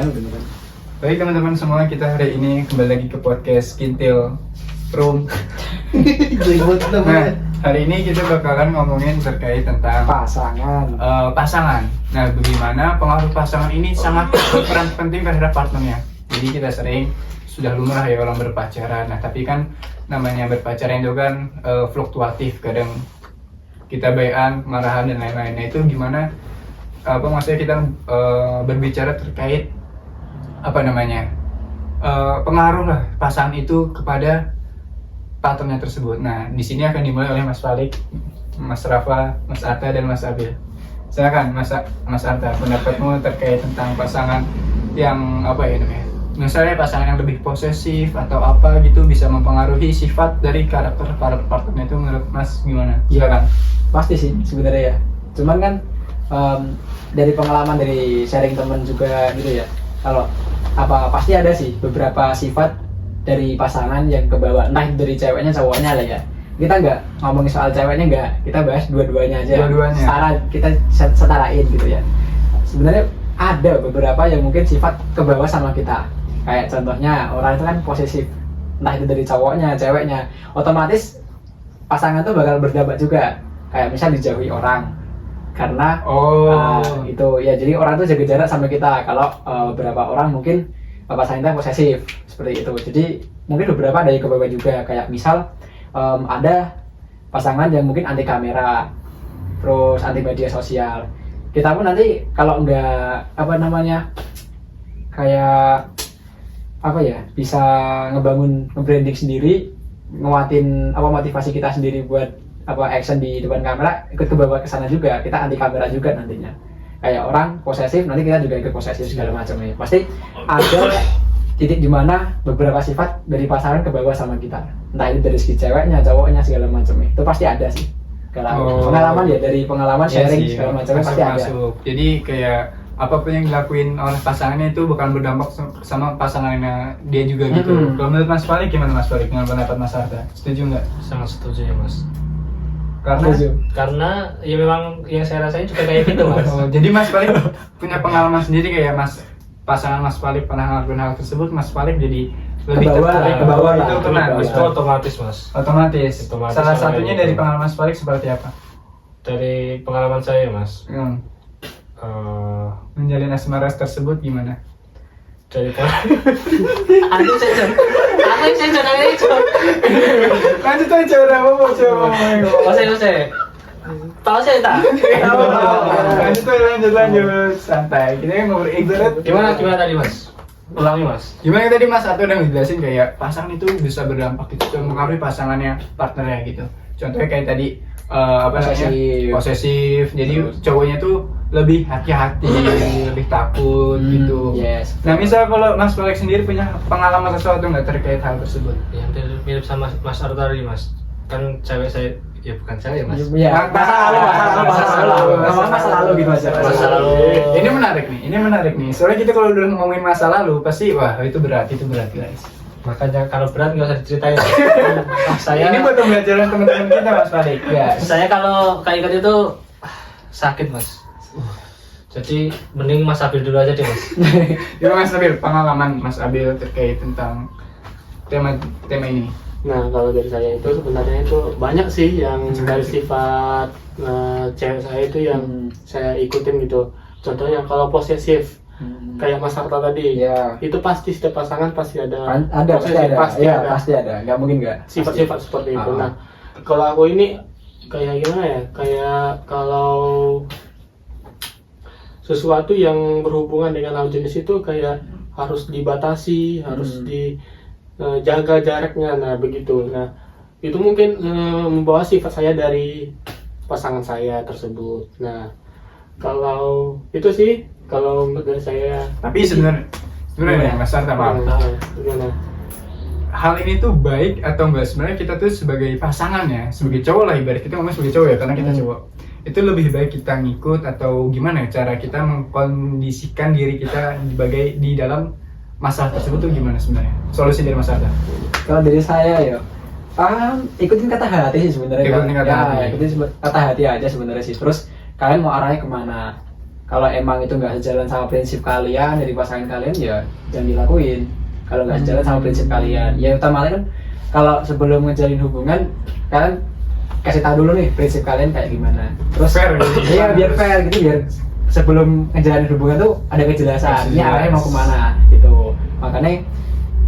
anu beneran. Baik teman-teman semua, kita hari ini kembali lagi ke podcast Kintil Room. Nah, hari ini kita bakalan ngomongin terkait tentang pasangan. Nah, bagaimana pengaruh pasangan ini sangat berperan penting terhadap partnernya. Jadi kita sudah lumrah ya orang berpacaran. Nah, tapi kan namanya berpacaran itu kan fluktuatif, kadang kita bayan, marahan dan lain-lain. Nah, itu gimana? Maksudnya kita berbicara terkait pengaruh lah pasangan itu kepada partnernya tersebut. Nah, di sini akan dimulai oleh Mas Falik, Mas Rafa, Mas Arta dan Mas Abil. Silakan Mas Arta, pendapatmu terkait tentang pasangan yang misalnya pasangan yang lebih posesif atau apa gitu bisa mempengaruhi sifat dari karakter para partnernya itu, menurut Mas gimana? Silakan. Pasti sih sebenarnya ya. Cuman kan dari pengalaman, dari sharing teman juga gitu ya. Kalau pasti ada sih beberapa sifat dari pasangan yang kebawa, entah dari ceweknya cowoknya lah ya. Kita nggak ngomongin soal ceweknya, nggak, kita bahas dua-duanya aja. Kita setarain gitu ya. Sebenarnya ada beberapa yang mungkin sifat kebawa sama kita. Kayak contohnya orang itu kan posesif, entah itu dari cowoknya, ceweknya. Otomatis pasangan tuh bakal berdampak juga. Kayak misal dijauhi orang karena itu ya, jadi orang tuh jaga jarak sama kita. Kalau beberapa orang mungkin pasangannya posesif seperti itu, jadi mungkin beberapa ada yang kebawa juga. Kayak misal ada pasangan yang mungkin anti kamera, terus anti media sosial. Kita pun nanti kalau nggak bisa ngebangun nge-branding sendiri, nguatin motivasi kita sendiri buat action di depan kamera, ikut kebawa ke sana juga. Kita anti kamera juga nantinya. Kayak orang posesif, nanti kita juga ikut posesif segala macamnya. Pasti ada titik di mana beberapa sifat dari pasangan kebawa sama kita. Entah itu dari segi ceweknya, cowoknya segala macamnya. Itu pasti ada sih. Kalau pengalaman ya, dari pengalaman sharing segala macamnya pasti ada. Jadi kayak apapun yang dilakuin oleh pasangannya itu bukan berdampak sama pasangannya dia juga gitu. Kalau menurut Mas Falik gimana, Mas Falik, dengan pendapat Mas Arta? Setuju nggak? Sangat setuju ya, Mas. Karena ya memang yang saya rasain juga kayak gitu, Mas. Jadi Mas Falik punya pengalaman sendiri kayak pasangan Mas Falik pernah ngelakuin hal tersebut, Mas Falik jadi lebih tertarik ke bawah itu itu otomatis, Mas. Otomatis. Salah satunya dari pengalaman Mas Falik seperti apa? Dari pengalaman saya, Mas. Menjalin asmara tersebut gimana? Dari Aku saya Lanjut aja, mau coba. Saya tahu saya tak. Lanjut santai. Kita ngobrol ibarat. Gimana tadi, Mas? Ulangi, Mas. Gimana tadi Mas Arto udah ngejelasin kayak pasangan itu bisa berdampak gitu, mempengaruhi pasangannya, partnernya gitu. Contohnya kayak tadi posesif. Jadi cowoknya tuh lebih hati-hati, lebih takut gitu. Yes. Nah, misal kalau Mas Falik sendiri punya pengalaman sesuatu nggak terkait hal tersebut? Yang mirip sama Mas Arta tadi, Mas. Kan cewek saya, ya bukan cewek, Mas. Ya, masa lalu gitu aja. Masa lalu. Ini menarik nih. Soalnya kita kalau udah ngomongin masa lalu pasti itu berat guys. Makanya kalau berat nggak usah diceritain. Ini buat pembelajaran teman-teman kita, Mas Falik. Ya, saya kalau kayak gitu itu sakit, Mas. Jadi mending Mas Abil dulu aja deh, Mas. Gimana Mas Abil, pengalaman Mas Abil terkait tentang tema ini? Nah, kalau dari saya itu sebenarnya itu banyak sih yang dari sifat cewek saya itu yang saya ikutin gitu. Contohnya kalau posesif, kayak Mas Arta tadi, itu pasti setiap pasangan pasti ada. Pasti ada. Nggak mungkin nggak. Sifat-sifat seperti itu. Nah, kalau aku ini kayak gimana ya? Kayak kalau sesuatu yang berhubungan dengan lawan jenis itu kayak harus dibatasi, harus dijaga jaraknya. Nah, begitu. Nah, itu mungkin membawa sifat saya dari pasangan saya tersebut. Nah, kalau itu sih kalau dari saya. Tapi sebenarnya Mas Arta, maaf. Hal ini tuh baik atau enggak? Sebenarnya kita tuh sebagai pasangan ya, sebagai cowok lah, ibarat kita ngomong sebagai cowok ya, karena kita cowok. Itu lebih baik kita ngikut atau gimana ya cara kita mengkondisikan diri kita di dalam masalah tersebut tuh gimana sebenarnya? Solusi dari Mas Arta? Kalau dari saya ya, ikutin kata hati sih sebenarnya. Ikutin kata hati aja sebenarnya sih. Terus kalian mau arahnya kemana? kalau emang itu nggak sejalan sama prinsip kalian dari pasangan kalian ya jangan dilakuin. Kalau nggak sejalan sama prinsip kalian, ya utamanya kan kalau sebelum ngejalin hubungan kalian kasih tahu dulu nih prinsip kalian kayak gimana. Terus Fair, gitu. iya biar fair gitu, biar sebelum ngejalanin hubungan tuh ada kejelasan. Ini arahnya mau kemana gitu. Makanya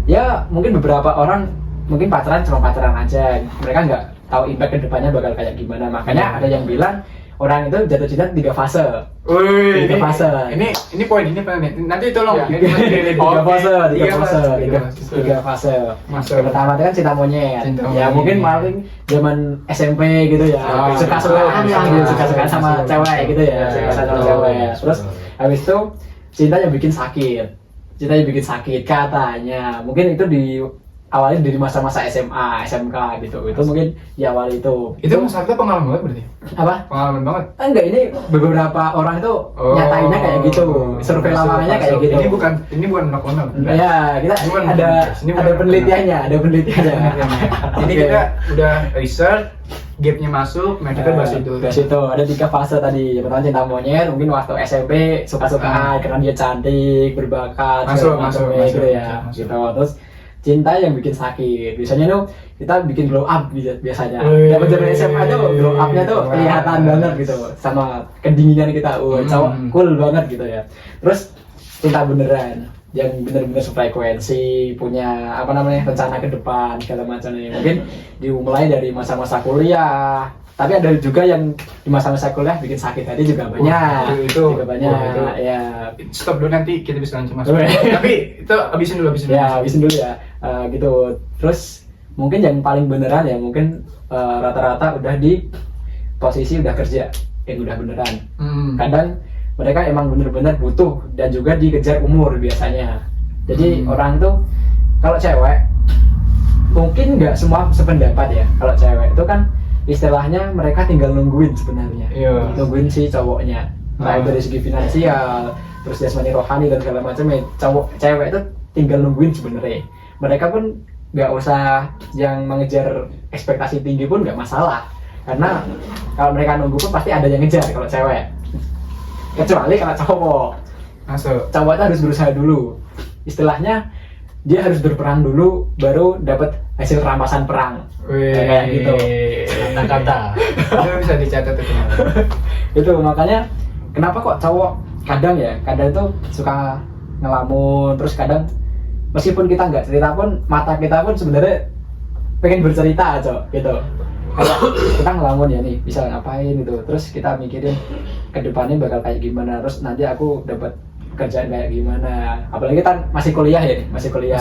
ya mungkin beberapa orang mungkin pacaran cuma pacaran aja, mereka nggak tahu impact kedepannya bakal kayak gimana. Makanya ada yang bilang orang itu jatuh cinta 3 fase. Wih, Tiga fase. ini poin ini apa nih? Nanti tolong. Ya. Tiga fase. Tiga fase. Yang pertama itu kan cinta monyet. Cinta Ya monyet. mungkin paling zaman SMP gitu ya. Suka-sukaan lah gitu, suka-sukaan sama cewek gitu ya. Suka-sukaan sama cewek. Terus habis itu cinta yang bikin sakit. Cinta yang bikin sakit katanya. Mungkin itu awalnya dari masa-masa SMA, SMK gitu. Itu mungkin diawali itu. Itu masalahnya pengalaman banget berarti. Apa? Pengalaman banget. Enggak, ini beberapa orang itu nyatainnya kayak gitu. Survei lamangannya kayak gitu. Ini bukan nakal. Ya, kita Bukan ada ini bukan penelitiannya, ada penelitiannya. Ini Oke. kita udah research, gapnya masuk, nah kita bahas itu. Bahas itu ada 3 fase tadi. Yang pertama cinta monyet, mungkin waktu SMP suka-sukaan karena dia cantik, berbakat, Masuk, segala masuk, macamnya gitu ya. masuk. Gitu. Terus cinta yang bikin sakit. Biasanya tuh kita bikin glow up biasanya. Wih. Dapat zaman SMA tuh glow up-nya tuh Wah. kelihatan banget gitu sama kedinginan kita. Cowok cool banget gitu ya. Terus cinta beneran yang bener-bener sefrekuensi, punya apa namanya rencana ke depan segala macamnya. Mungkin dimulai dari masa-masa kuliah, tapi ada juga yang di masa-masa kuliah bikin sakit hati juga banyak. Itu juga banyak itu. ya. Stop dulu nanti kita bisa langsung masuk. Oke. Tapi itu habisin dulu. Ya habisin dulu ya. Gitu. Terus mungkin yang paling beneran ya mungkin rata-rata udah di posisi udah kerja, yang udah beneran. Kadang mereka emang bener-bener butuh dan juga dikejar umur biasanya. Jadi orang tuh kalau cewek mungkin nggak semua sependapat ya. Kalau cewek itu kan istilahnya mereka tinggal nungguin sebenarnya. Iya. Nungguin si cowoknya. Baik dari segi finansial, terus jasmani rohani dan segala macamnya. Cewek itu tinggal nungguin sebenarnya. Mereka pun nggak usah yang mengejar ekspektasi tinggi pun nggak masalah. Karena kalau mereka nunggu pun pasti ada yang ngejar kalau cewek. Kecuali kalau cowok. Masuk. Cowok itu harus berusaha dulu. Istilahnya dia harus berperang dulu baru dapat hasil rampasan perang. Kayak gitu. Kata-kata. Itu bisa dicatat itu. Itu makanya kenapa kok cowok kadang itu suka ngelamun, terus kadang meskipun kita nggak cerita pun mata kita pun sebenarnya pengen bercerita aja gitu. Kayak kita ngelamun ya nih bisa ngapain gitu, terus kita mikirin kedepannya bakal kayak gimana, terus nanti aku dapat kerjaan kayak gimana, apalagi kita masih kuliah ya nih, masih kuliah.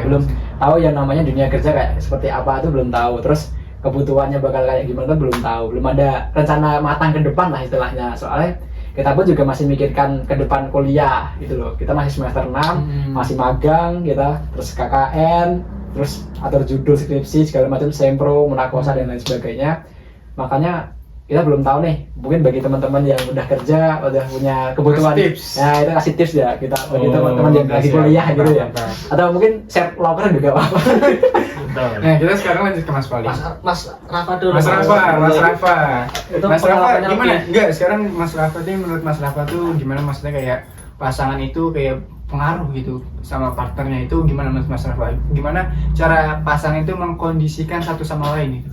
Belum tahu yang namanya dunia kerja kayak seperti apa tuh belum tahu, terus kebutuhannya bakal kayak gimana tuh belum tahu, belum ada rencana matang ke depan lah istilahnya. Soalnya kita pun juga masih mikirkan ke depan kuliah gitu loh, kita masih semester 6, masih magang kita, terus KKN, terus atur judul skripsi segala macam, sempro, munakosa dan lain sebagainya. Makanya kita belum tahu nih, mungkin bagi teman-teman yang udah kerja, udah punya kebutuhan, ya itu kasih tips ya kita bagi teman-teman yang lagi kuliah gitu ya, atau mungkin share locker juga apa. Nah kita sekarang lanjut ke Mas Fali. Mas Rafa dulu. Mas Rafa. Itu Mas Rafa pengalamannya gimana? lebih- Enggak, sekarang Mas Rafa tuh menurut Mas Rafa tuh gimana, maksudnya kayak pasangan itu kayak pengaruh gitu sama partnernya itu gimana Mas Rafa? Gimana cara pasangan itu mengkondisikan satu sama lain gitu?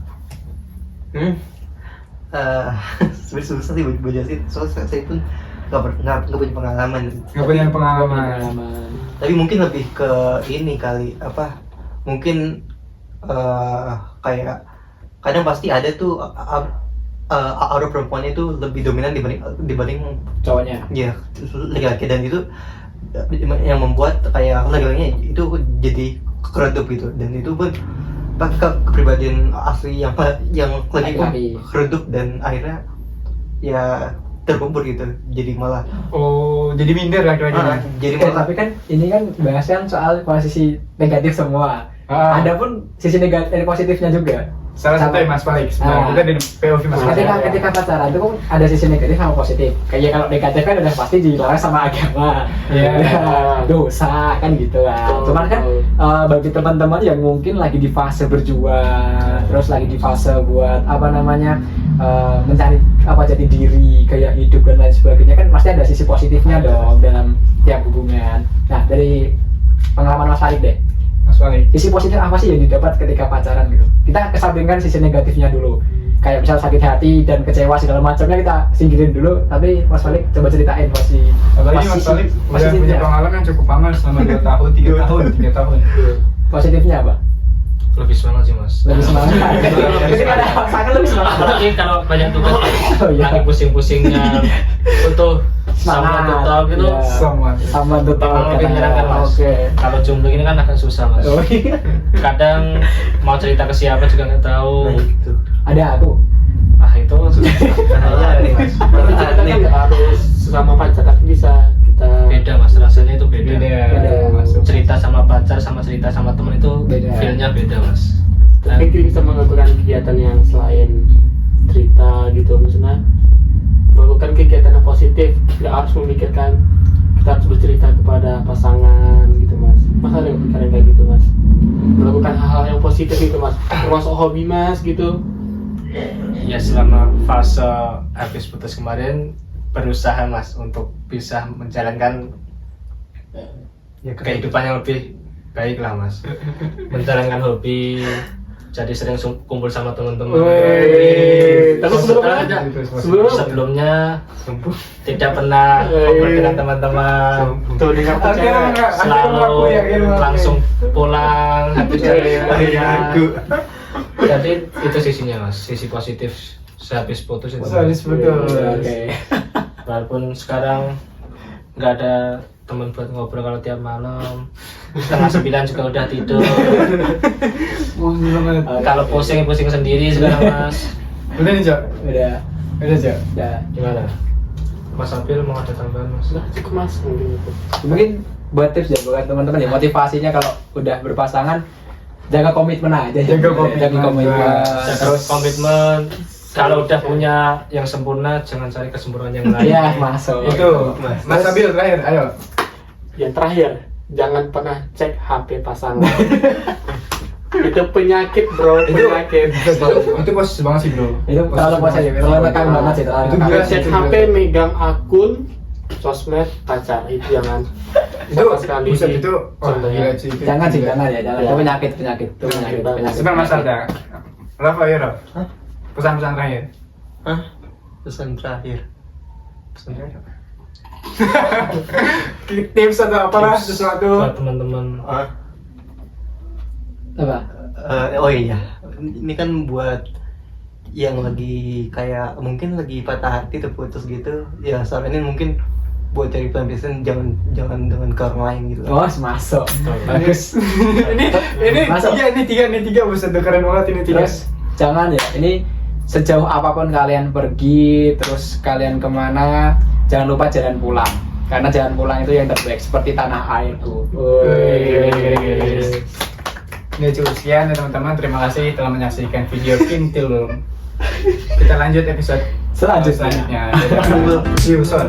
Sebenarnya susah sih buat jelasin, soalnya saya pun nggak punya pengalaman. Nggak punya pengalaman. Tapi mungkin lebih ke ini kali apa? Mungkin kayak kadang pasti ada tuh aura perempuan itu lebih dominan dibanding Cowoknya. ya laki-laki, dan itu yang membuat kayak laki-lakinya itu jadi keredup gitu, dan itu pun kepribadian asli yang lagi pun Laki-laki. keredup dan akhirnya ya terkubur gitu, jadi malah Oh, jadi minder laki-laki. jadi Tapi kan ini kan bahasnya soal posisi negatif semua. Ada pun sisi negatif positifnya juga. Salah satu yang Mas Fali sebenarnya. Kita dari POV Mas Fali. Ketika pacaran itu kan ada sisi negatif sama positif. Kayak kalau negatif kan udah pasti dilarang sama agama. Iya. Dosa kan gitu kan. Cuman kan bagi teman-teman yang mungkin lagi di fase berjuang, terus lagi di fase buat apa namanya mencari apa jadi diri, gaya hidup dan lain sebagainya kan pasti ada sisi positifnya dong dalam tiap hubungan. Nah dari pengalaman Mas Farid deh, Mas Wali. sisi positif apa sih yang didapat ketika pacaran gitu? Kita kesampingkan sisi negatifnya dulu, kayak misal sakit hati dan kecewa segala macamnya kita singkirin dulu. Tapi Mas Farid coba ceritain Apalagi Mas Wali udah punya positifnya. pengalaman yang cukup lama selama 2 tahun, 3 tahun. Positifnya apa? Lebih semangat sih mas. Lebih semangat. Ketika ada pasangan lebih semangat. Apalagi kalau banyak tugas Oh, iya. lagi pusing-pusingnya untuk sama Semangat, tetap gitu. iya. Sama tetap. Emang lebih menyenangkan mas. Oke. Kalau jomblo ini kan agak susah mas. Oh, iya. Kadang mau cerita ke siapa juga nggak tahu. Nah, gitu. Ada aku. Ah itu susah. Iya, Mas. Tapi kita kan nggak harus sama pacar, tapi bisa kita Beda mas, rasanya itu beda. Beda. Masuk. Cerita sama pacar sama cerita sama temen itu Beda. feel-nya beda mas. tapi kita bisa melakukan kegiatan yang selain cerita gitu, misalnya melakukan kegiatan yang positif, nggak harus memikirkan kita harus bercerita kepada pasangan gitu mas. Mas ada yang pikiran kayak gitu mas, melakukan hal-hal yang positif gitu mas, termasuk hobi mas gitu. Ya selama fase habis putus kemarin berusaha mas untuk bisa menjalankan kehidupan yang lebih baik lah mas. Menjalankan hobi, jadi sering kumpul sama teman-teman. Tapi Sebelumnya tidak pernah kumpul dengan teman-teman. Tuh dengar percaya. Selalu langsung pulang habis dari kuliah. Jadi itu sisinya mas, sisi positif sehabis putus itu. Habis putus. Oke. Walaupun sekarang nggak ada teman buat ngobrol kalau tiap malam, 8:30 juga udah tidur. Kalau pusing sendiri sekarang mas. Udah nih, Cok. Udah. Udah, Cok. Udah. Gimana? Mas Apil mau ada tambahan mas? Sudah cukup mas mungkin itu. Mungkin buat tips ya buat teman-teman ya, motivasinya kalau udah berpasangan jaga komitmen aja. Jaga komitmen. Terus komitmen. Kalau udah punya yang sempurna, jangan cari kesempurnaan yang lain. ya masuk. Itu Mas Abil terakhir, ayo. Yang terakhir, jangan pernah cek HP pasangan. Itu penyakit bro, penyakit. Itu posisi banget sih, Bro. Itu terlalu positif, terlalu tekan banget sih, terlalu Itu tekan. gila. Cek HP, megang akun sosmed pacar, itu jangan Itu sama sekali. buset itu Contohnya. gila sih. Jangan sih, jangan ya, jangan. Ya. Itu penyakit. Sebentar Mas Alda. Rafa ya, Rafa. Hah? Pesan-pesan terakhir. Hah? Pesan terakhir. Pesan terakhir apa? Tips atau apalah Tips sesuatu. buat teman-teman. Apa? Oh iya, ini kan buat yang lagi kayak mungkin lagi patah hati terputus gitu. Ya saran ini mungkin buat cari pelampiasan, jangan dengan ke orang lain gitu. Oh, masuk. Bagus. ini Masuk. tiga buset keren banget ini tiga. Terus jangan ya, ini sejauh apapun kalian pergi, terus kalian kemana, jangan lupa jalan pulang. Karena jalan pulang itu yang terbaik, seperti tanah airku. Ya cukup sekian ya teman-teman, terima kasih telah menyaksikan video Kintil. Kita lanjut episode Selanjutnya. selanjutnya. See you soon.